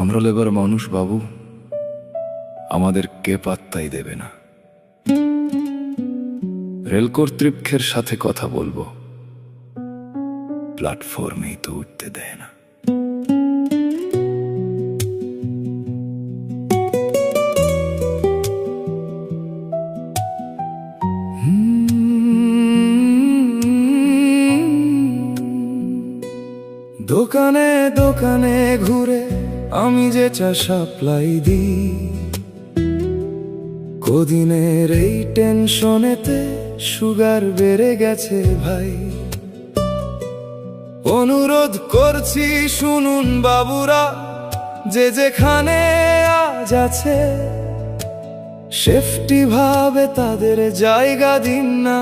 আমরা লেবার মানুষ বাবু, আমাদের কে পাত্তাই দেবে না। রেল কর্তৃপক্ষের সাথে কথা বলবো, প্ল্যাটফর্মেই তো উঠতে দেয় না। দোকানে দোকানে ঘুরে আমি যে চা সাপ্লাই দিই, কদিনের এই টেনশনেতে সুগার বেড়ে গেছে ভাই। অনুরোধ করছি শুনুন বাবুরা, যে যেখানে আজ আছে সেফটি ভাবে তাদের জায়গা দিন না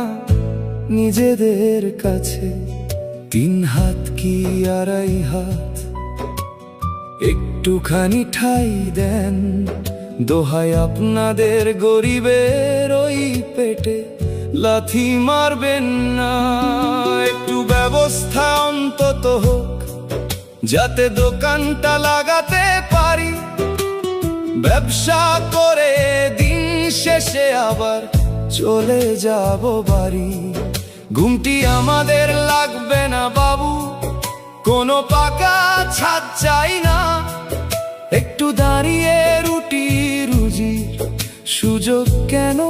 নিজেদের কাছে। 3 হাত কি 2.5 হাত, একটুখানি ঠাই দেন, দোহাই আপনাদের গরিবের ওই পেটে লাথি মারবেন না। একটু ব্যবস্থা অন্তত হোক, যাতে দোকানটা লাগাতে পারি, ব্যবসা করে দিন শেষে আবার চলে যাব বাড়ি। ঘুমটি আমাদের লাগবে না বাবু, কোনো পাকা ছাদ চাই না, একটু দাঁড়িয়ে রুটি রুজির সুযোগ কেন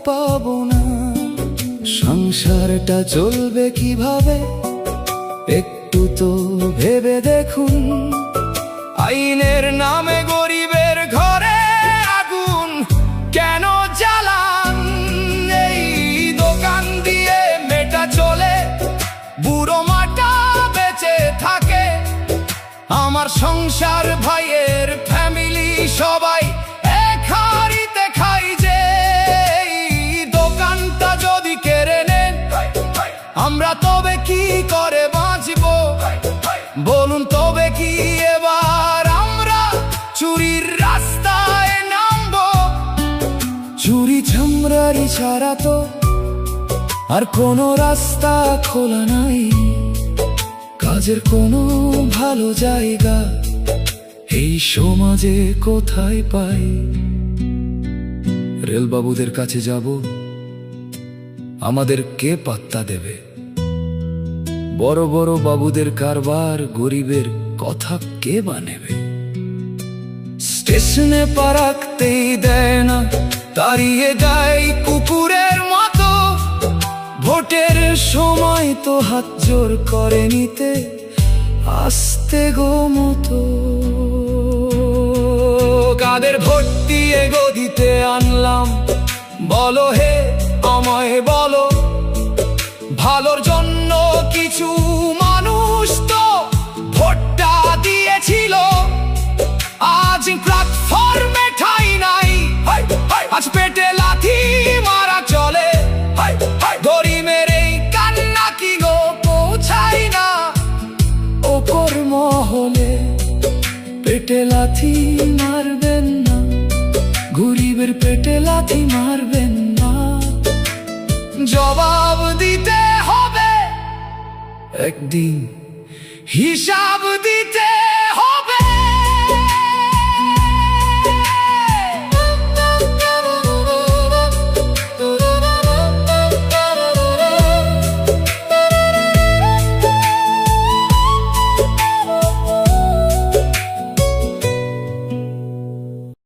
পাবো না? সংসারটা চলবে কিভাবে একটু তো ভেবে দেখুন। আইনের নামে গরিবের ঘরে আগুন কেন জ্বালান? এই দোকান দিয়ে মেটা চলে, বুড়ো মাটা বেঁচে থাকে, আমার সংসার ভাইয়ের ফ্যামিলি সবাই এক হাঁড়িতে খাই। যে দোকানটা যদি কেড়ে নেন, আমরা তবে কি করে বাঁচবো বলুন? তবে কি এবার আমরা চুরির রাস্তায় নামবো? চুরি ছামরারি ছাড়া তো আর কোনো রাস্তা খোলা নাই, কাজের কোনো ভালো জায়গা এই সমাজে কোথায় পাই? রেলবাবুদের কাছে যাব, আমাদের কে পাত্তা দেবে? বড় বড় বাবুদের কারবার, গরিবের কথা কে বা নেবে? স্টেশনে পা রাখতেই দেয় না, তাড়িয়ে দেয় কুকুরের মতো। ভোটের সময় তো হাত জোর করে নিতে আস্তে গো মতো। কাদের ভোট দিয়ে গদিতে আনলাম বলো হে আমায় বলো? ভালোর জন্য কিছু মানুষ তো ভোটটা দিয়েছিল, আজ প্ল্যাটফর্মে ঠাই নাই, আজ পেটে লাথি মারা চলে। গরিবের এই কান্না কি গো পৌঁছাই না ওপর মহলে? পেটে লাথি মারবেন না, গরিবের পেটে লাথি মারবেন না। জবাব দিতে হবে একদিন, হিসাব দিতে